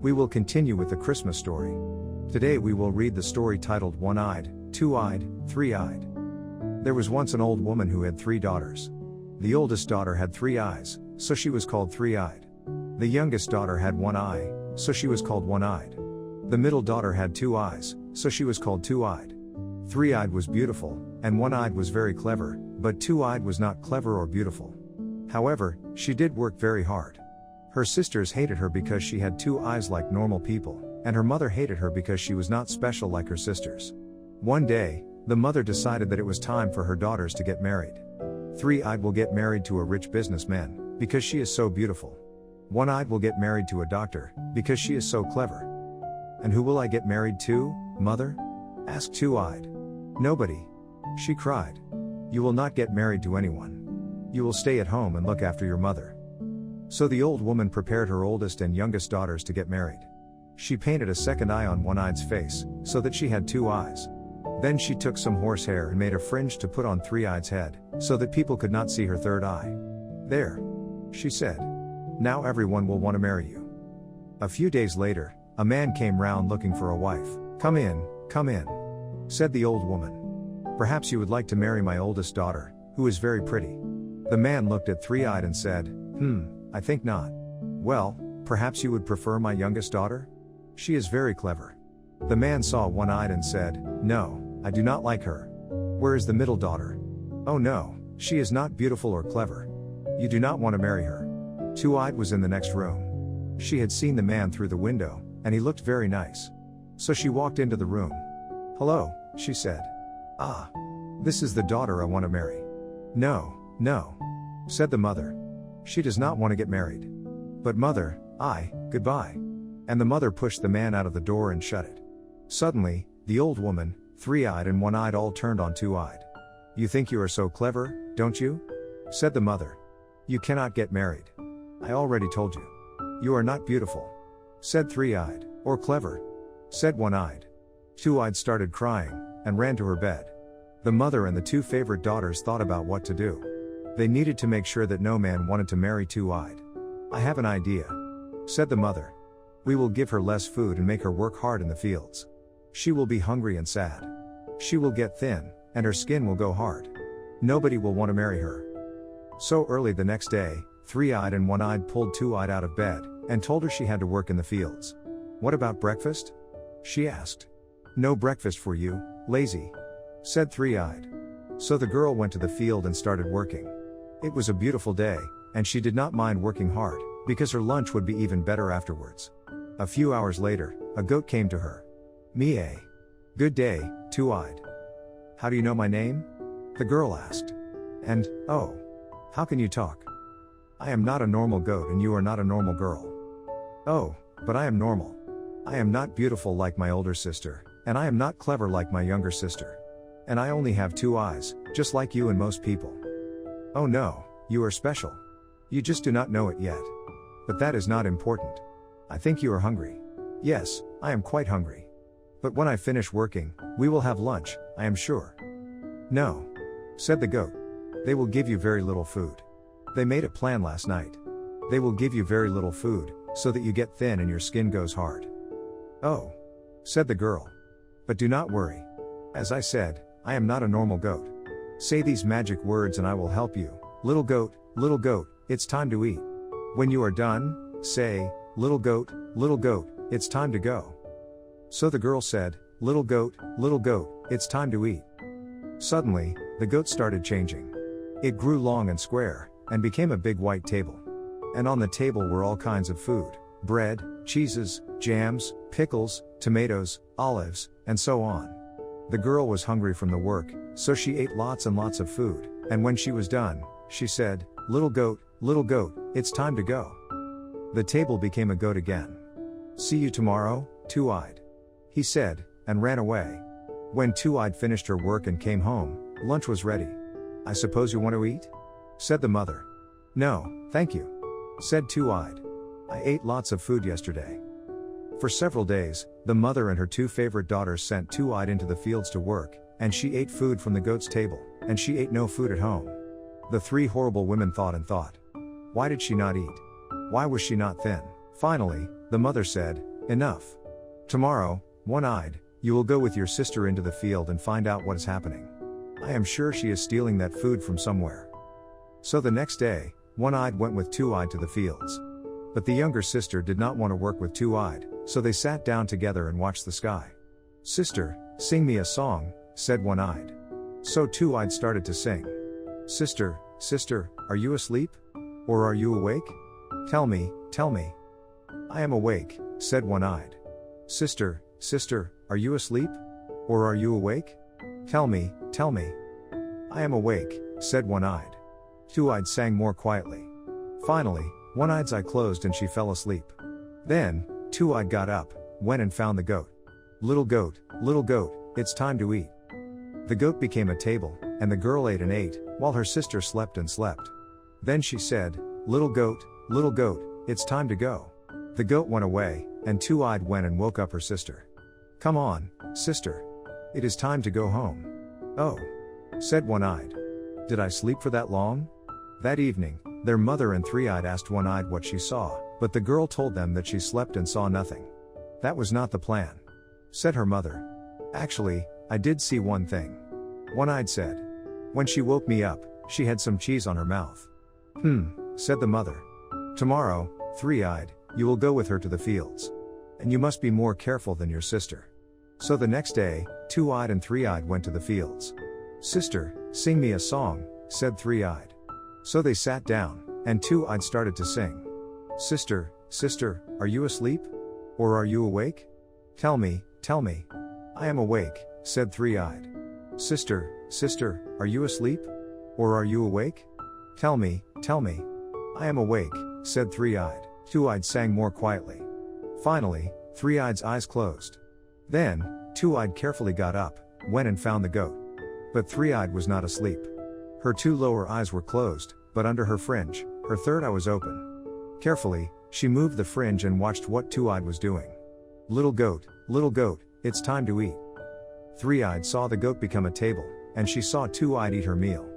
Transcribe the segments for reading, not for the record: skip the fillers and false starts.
We will continue with the Christmas story. Today we will read the story titled One-Eyed, Two-Eyed, Three-Eyed. There was once an old woman who had 3 daughters. The oldest daughter had 3 eyes, so she was called three-eyed. The youngest daughter had 1 eye, so she was called one-eyed. The middle daughter had 2 eyes, so she was called two-eyed. Three-eyed was beautiful, and one-eyed was very clever, but two-eyed was not clever or beautiful. However, she did work very hard. Her sisters hated her because she had 2 eyes like normal people, and her mother hated her because she was not special like her sisters. One day, the mother decided that it was time for her daughters to get married. Three-eyed will get married to a rich businessman, because she is so beautiful. One-eyed will get married to a doctor, because she is so clever. And who will I get married to, mother? Asked Two-eyed. Nobody. She cried. You will not get married to anyone. You will stay at home and look after your mother. So the old woman prepared her oldest and youngest daughters to get married. She painted a second eye on One-Eyed's face, so that she had 2 eyes. Then she took some horsehair and made a fringe to put on Three-Eyed's head, so that people could not see her third eye. There, she said. Now everyone will want to marry you. A few days later, a man came round looking for a wife. Come in, said the old woman. Perhaps you would like to marry my oldest daughter, who is very pretty. The man looked at Three-Eyed and said, I think not. Well, perhaps you would prefer my youngest daughter? She is very clever. The man saw One-Eyed and said, No, I do not like her. Where is the middle daughter? Oh no, she is not beautiful or clever. You do not want to marry her. Two-Eyed was in the next room. She had seen the man through the window, and he looked very nice. So she walked into the room. Hello, she said. Ah, this is the daughter I want to marry. No, said the mother. She does not want to get married. But mother, goodbye. And the mother pushed the man out of the door and shut it. Suddenly, the old woman, Three-Eyed and One-Eyed all turned on Two-Eyed. You think you are so clever, don't you? Said the mother. You cannot get married. I already told you. You are not beautiful. Said Three-Eyed, or clever. Said One-Eyed. Two-Eyed started crying, and ran to her bed. The mother and the 2 favorite daughters thought about what to do. They needed to make sure that no man wanted to marry Two-Eyed. I have an idea, said the mother. We will give her less food and make her work hard in the fields. She will be hungry and sad. She will get thin, and her skin will go hard. Nobody will want to marry her. So early the next day, Three-Eyed and One-Eyed pulled Two-Eyed out of bed, and told her she had to work in the fields. What about breakfast? She asked. No breakfast for you, lazy, said Three-Eyed. So the girl went to the field and started working. It was a beautiful day, and she did not mind working hard, because her lunch would be even better afterwards. A few hours later, a goat came to her. Mie. Good day, Two-Eyed. How do you know my name? The girl asked. And, oh, how can you talk? I am not a normal goat and you are not a normal girl. Oh, but I am normal. I am not beautiful like my older sister, and I am not clever like my younger sister. And I only have 2 eyes, just like you and most people. Oh no, you are special. You just do not know it yet. But that is not important. I think you are hungry. Yes, I am quite hungry. But when I finish working, we will have lunch, I am sure. No, said the goat. They will give you very little food. They made a plan last night. They will give you very little food, so that you get thin and your skin goes hard. Oh, said the girl. But do not worry. As I said, I am not a normal goat. Say these magic words and I will help you. Little goat, it's time to eat. When you are done, say, little goat, it's time to go. So the girl said, little goat, it's time to eat. Suddenly, the goat started changing. It grew long and square, and became a big white table. And on the table were all kinds of food, bread, cheeses, jams, pickles, tomatoes, olives, and so on. The girl was hungry from the work, so she ate lots and lots of food, and when she was done, she said, little goat, it's time to go. The table became a goat again. See you tomorrow, Two-Eyed, he said, and ran away. When Two-Eyed finished her work and came home, lunch was ready. I suppose you want to eat? Said the mother. No, thank you, said Two-Eyed. I ate lots of food yesterday. For several days, the mother and her 2 favorite daughters sent Two-Eyed into the fields to work, and she ate food from the goat's table, and she ate no food at home. The 3 horrible women thought and thought. Why did she not eat? Why was she not thin? Finally, the mother said, Enough. Tomorrow, one-eyed, you will go with your sister into the field and find out what is happening. I am sure she is stealing that food from somewhere. So the next day, one-eyed went with two-eyed to the fields. But the younger sister did not want to work with two-eyed, so they sat down together and watched the sky. Sister, sing me a song, said one-eyed. So two-eyed started to sing. Sister, sister, are you asleep? Or are you awake? Tell me, tell me. I am awake, said one-eyed. Sister, sister, are you asleep? Or are you awake? Tell me, tell me. I am awake, said one-eyed. Two-eyed sang more quietly. Finally, one-eyed's eye closed and she fell asleep. Then, two-eyed got up, went and found the goat. Little goat, it's time to eat. The goat became a table, and the girl ate and ate, while her sister slept and slept. Then she said, little goat, it's time to go. The goat went away, and two-eyed went and woke up her sister. Come on, sister. It is time to go home. Oh, said one-eyed. Did I sleep for that long? That evening, their mother and three-eyed asked one-eyed what she saw, but the girl told them that she slept and saw nothing. That was not the plan. Said her mother. Actually, I did see one thing. One-eyed said. When she woke me up, she had some cheese on her mouth. Said the mother. Tomorrow, three-eyed, you will go with her to the fields. And you must be more careful than your sister. So the next day, two-eyed and three-eyed went to the fields. Sister, sing me a song, said three-eyed. So they sat down, and two-eyed started to sing. Sister, sister, are you asleep? Or are you awake? Tell me, tell me. I am awake, said three-eyed. Sister, sister, are you asleep? Or are you awake? Tell me, tell me. I am awake, said three-eyed. Two-eyed sang more quietly. Finally, three-eyed's eyes closed. Then, two-eyed carefully got up, went and found the goat. But three-eyed was not asleep. Her two lower eyes were closed, but under her fringe, her third eye was open. Carefully, she moved the fringe and watched what two-eyed was doing. Little goat, it's time to eat. Three-eyed saw the goat become a table, and she saw two-eyed eat her meal.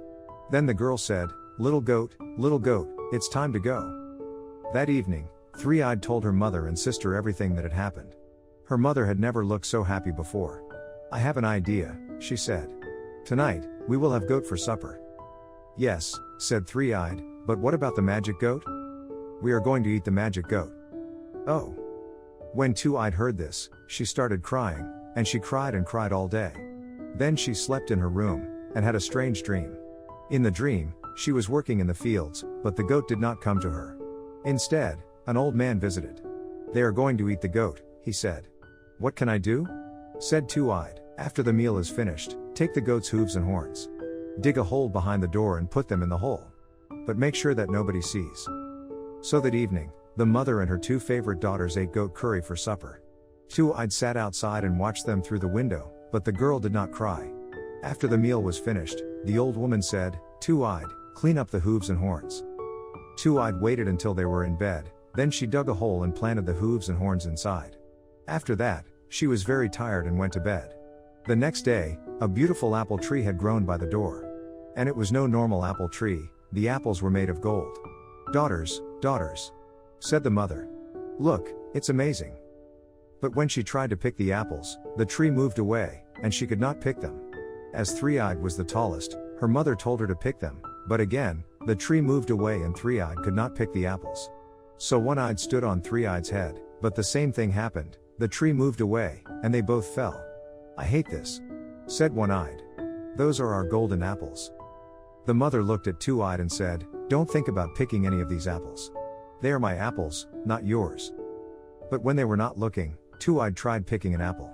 Then the girl said, little goat, it's time to go. That evening, three-eyed told her mother and sister everything that had happened. Her mother had never looked so happy before. I have an idea, she said. Tonight, we will have goat for supper. Yes, said three-eyed, but what about the magic goat? We are going to eat the magic goat. Oh. When two-eyed heard this, she started crying, and she cried and cried all day. Then she slept in her room, and had a strange dream. In the dream, she was working in the fields, but the goat did not come to her. Instead, an old man visited. They are going to eat the goat, he said. What can I do? Said two-eyed. After the meal is finished, take the goat's hooves and horns. Dig a hole behind the door and put them in the hole. But make sure that nobody sees. So that evening, the mother and her two favorite daughters ate goat curry for supper. Two-eyed sat outside and watched them through the window, but the girl did not cry. After the meal was finished, the old woman said, Two-eyed, clean up the hooves and horns. Two-eyed waited until they were in bed, then she dug a hole and planted the hooves and horns inside. After that, she was very tired and went to bed. The next day, a beautiful apple tree had grown by the door. And it was no normal apple tree, the apples were made of gold. Daughters, said the mother. Look, it's amazing. But when she tried to pick the apples, the tree moved away, and she could not pick them. As three-eyed was the tallest, her mother told her to pick them, but again, the tree moved away and three-eyed could not pick the apples. So one-eyed stood on three-eyed's head, but the same thing happened, the tree moved away, and they both fell. I hate this, said one-eyed. Those are our golden apples. The mother looked at two-eyed and said, don't think about picking any of these apples. They are my apples, not yours. But when they were not looking, two-eyed tried picking an apple.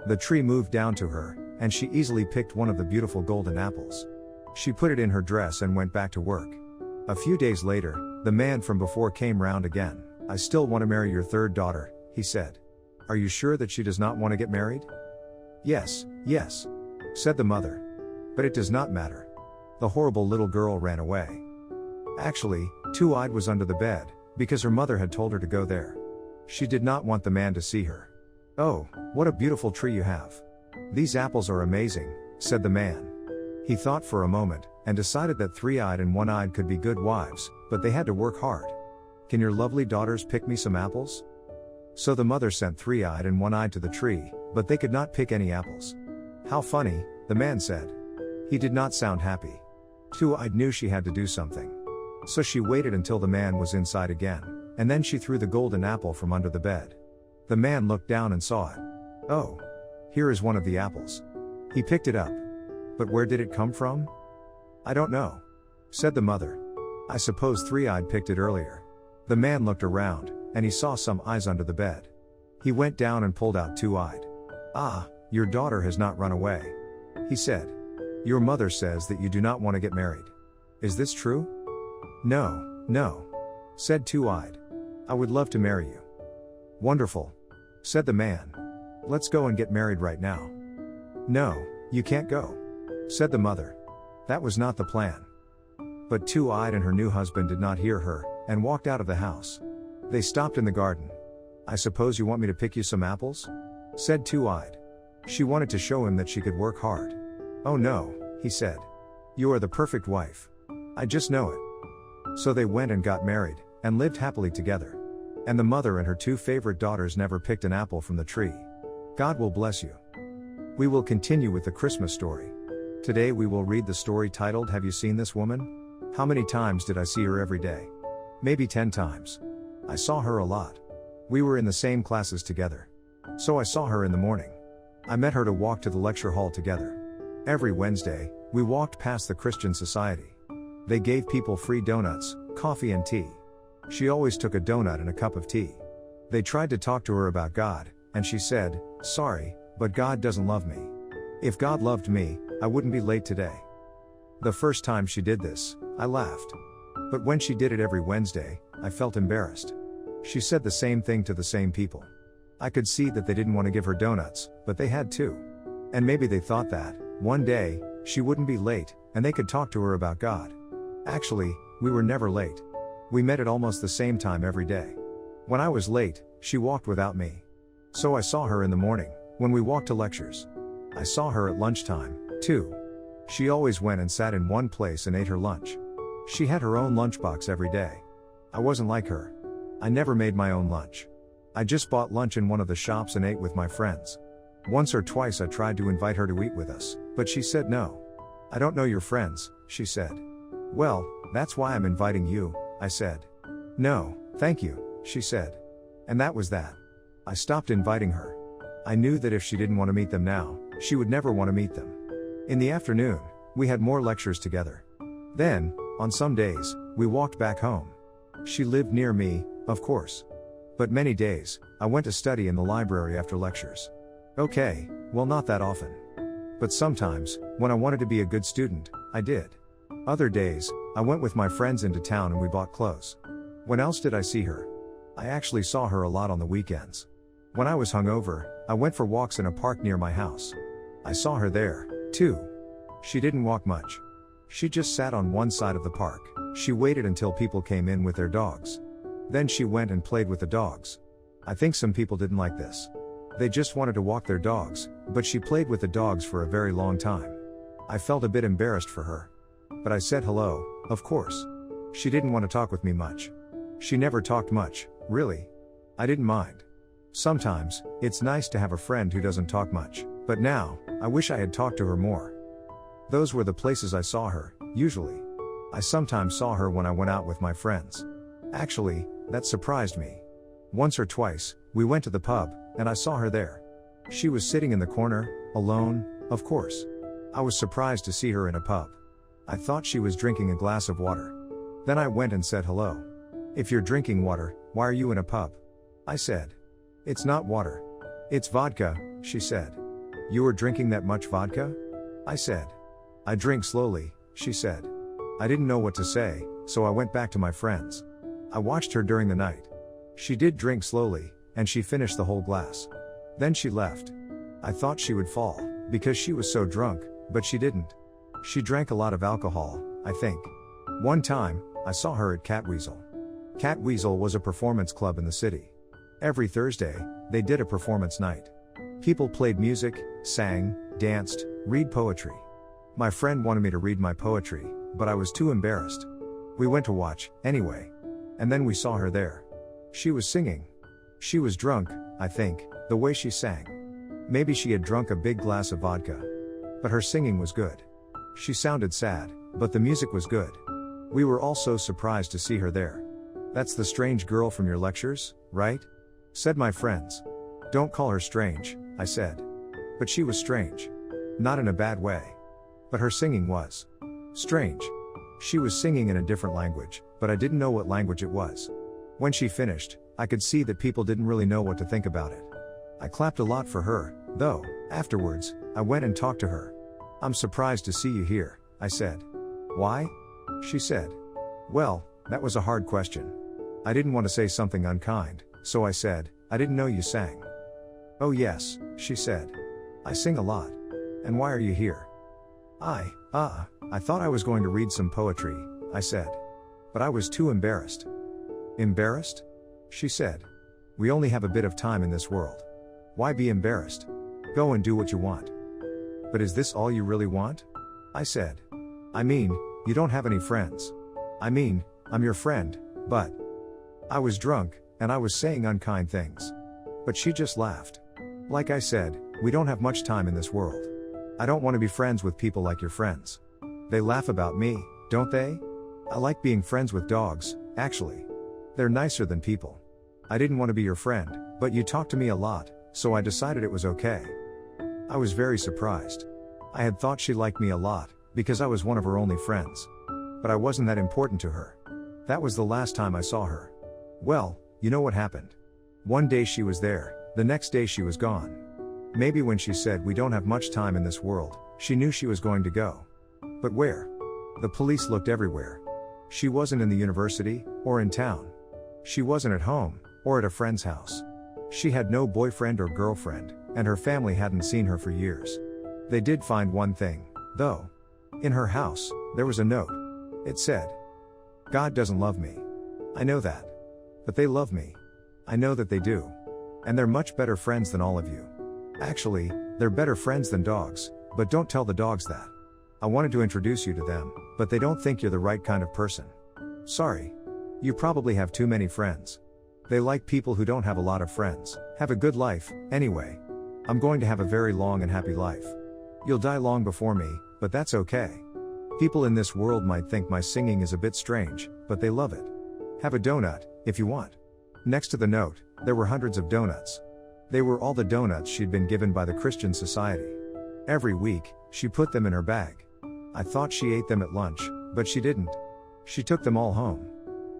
The tree moved down to her, and she easily picked one of the beautiful golden apples. She put it in her dress and went back to work. A few days later, the man from before came round again. I still want to marry your third daughter, he said. Are you sure that she does not want to get married? Yes, said the mother. But it does not matter. The horrible little girl ran away. Actually, two-eyed was under the bed, because her mother had told her to go there. She did not want the man to see her. Oh, what a beautiful tree you have. These apples are amazing, said the man. He thought for a moment, and decided that three-eyed and one-eyed could be good wives, but they had to work hard. Can your lovely daughters pick me some apples? So the mother sent three-eyed and one-eyed to the tree, but they could not pick any apples. How funny, the man said. He did not sound happy. Two-eyed knew she had to do something. So she waited until the man was inside again, and then she threw the golden apple from under the bed. The man looked down and saw it. Oh, here is one of the apples. He picked it up. But where did it come from? I don't know, said the mother. I suppose three-eyed picked it earlier. The man looked around, and he saw some eyes under the bed. He went down and pulled out two-eyed. Ah, your daughter has not run away, he said. Your mother says that you do not want to get married. Is this true? No, said two-eyed. I would love to marry you. Wonderful, said the man. Let's go and get married right now. No, you can't go, said the mother. That was not the plan. But two-eyed and her new husband did not hear her, and walked out of the house. They stopped in the garden. I suppose you want me to pick you some apples? Said two-eyed. She wanted to show him that she could work hard. Oh no, he said. You are the perfect wife. I just know it. So they went and got married, and lived happily together. And the mother and her two favorite daughters never picked an apple from the tree. God will bless you. We will continue with the Christmas story. Today we will read the story titled Have You Seen This Woman? How many times did I see her every day? Maybe 10 times. I saw her a lot. We were in the same classes together. So I saw her in the morning. I met her to walk to the lecture hall together. Every Wednesday, we walked past the Christian Society. They gave people free donuts, coffee and tea. She always took a donut and a cup of tea. They tried to talk to her about God, and she said, "Sorry, but God doesn't love me. If God loved me, I wouldn't be late today." The first time she did this, I laughed. But when she did it every Wednesday, I felt embarrassed. She said the same thing to the same people. I could see that they didn't want to give her donuts, but they had to. And maybe they thought that, one day, she wouldn't be late, and they could talk to her about God. Actually, we were never late. We met at almost the same time every day. When I was late, she walked without me. So I saw her in the morning, when we walked to lectures. I saw her at lunchtime, too. She always went and sat in one place and ate her lunch. She had her own lunchbox every day. I wasn't like her. I never made my own lunch. I just bought lunch in one of the shops and ate with my friends. Once or twice I tried to invite her to eat with us, but she said no. I don't know your friends, she said. Well, that's why I'm inviting you, I said. No, thank you, she said. And that was that. I stopped inviting her. I knew that if she didn't want to meet them now, she would never want to meet them. In the afternoon, we had more lectures together. Then, on some days, we walked back home. She lived near me, of course. But many days, I went to study in the library after lectures. Okay, well, not that often. But sometimes, when I wanted to be a good student, I did. Other days, I went with my friends into town and we bought clothes. When else did I see her? I actually saw her a lot on the weekends. When I was hungover, I went for walks in a park near my house. I saw her there, too. She didn't walk much. She just sat on one side of the park. She waited until people came in with their dogs. Then she went and played with the dogs. I think some people didn't like this. They just wanted to walk their dogs, but she played with the dogs for a very long time. I felt a bit embarrassed for her. But I said hello, of course. She didn't want to talk with me much. She never talked much, really. I didn't mind. Sometimes, it's nice to have a friend who doesn't talk much, but now, I wish I had talked to her more. Those were the places I saw her, usually. I sometimes saw her when I went out with my friends. Actually, that surprised me. Once or twice, we went to the pub, and I saw her there. She was sitting in the corner, alone, of course. I was surprised to see her in a pub. I thought she was drinking a glass of water. Then I went and said hello. If you're drinking water, why are you in a pub? I said. It's not water. It's vodka, she said. You are drinking that much vodka? I said. I drink slowly, she said. I didn't know what to say, so I went back to my friends. I watched her during the night. She did drink slowly, and she finished the whole glass. Then she left. I thought she would fall, because she was so drunk, but she didn't. She drank a lot of alcohol, I think. One time, I saw her at Catweasel. Catweasel was a performance club in the city. Every Thursday, they did a performance night. People played music, sang, danced, read poetry. My friend wanted me to read my poetry, but I was too embarrassed. We went to watch, anyway. And then we saw her there. She was singing. She was drunk, I think, the way she sang. Maybe she had drunk a big glass of vodka. But her singing was good. She sounded sad, but the music was good. We were all so surprised to see her there. "That's the strange girl from your lectures, right?" said my friends. "Don't call her strange," I said. But she was strange. Not in a bad way. But her singing was strange. She was singing in a different language, but I didn't know what language it was. When she finished, I could see that people didn't really know what to think about it. I clapped a lot for her, though. Afterwards, I went and talked to her. "I'm surprised to see you here," I said. "Why?" she said. Well, that was a hard question. I didn't want to say something unkind, so I said, "I didn't know you sang." "Oh yes," she said. "I sing a lot. And why are you here?" I thought I was going to read some poetry," I said. But I was too embarrassed. "Embarrassed?" she said. "We only have a bit of time in this world. Why be embarrassed? Go and do what you want." "But is this all you really want?" I said. "I mean, you don't have any friends. I mean, I'm your friend, but..." I was drunk, and I was saying unkind things. But she just laughed. "Like I said, we don't have much time in this world. I don't want to be friends with people like your friends. They laugh about me, don't they? I like being friends with dogs, actually. They're nicer than people. I didn't want to be your friend, but you talk to me a lot, so I decided it was okay." I was very surprised. I had thought she liked me a lot, because I was one of her only friends. But I wasn't that important to her. That was the last time I saw her. Well, you know what happened. One day she was there, the next day she was gone. Maybe when she said we don't have much time in this world, she knew she was going to go. But where? The police looked everywhere. She wasn't in the university, or in town. She wasn't at home, or at a friend's house. She had no boyfriend or girlfriend, and her family hadn't seen her for years. They did find one thing, though. In her house, there was a note. It said, "God doesn't love me. I know that. But they love me. I know that they do. And they're much better friends than all of you. Actually, they're better friends than dogs, but don't tell the dogs that. I wanted to introduce you to them, but they don't think you're the right kind of person. Sorry. You probably have too many friends. They like people who don't have a lot of friends. Have a good life, anyway. I'm going to have a very long and happy life. You'll die long before me, but that's okay. People in this world might think my singing is a bit strange, but they love it. Have a donut, if you want." Next to the note, there were hundreds of donuts. They were all the donuts she'd been given by the Christian Society. Every week, she put them in her bag. I thought she ate them at lunch, but she didn't. She took them all home.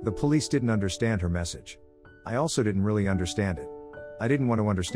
The police didn't understand her message. I also didn't really understand it. I didn't want to understand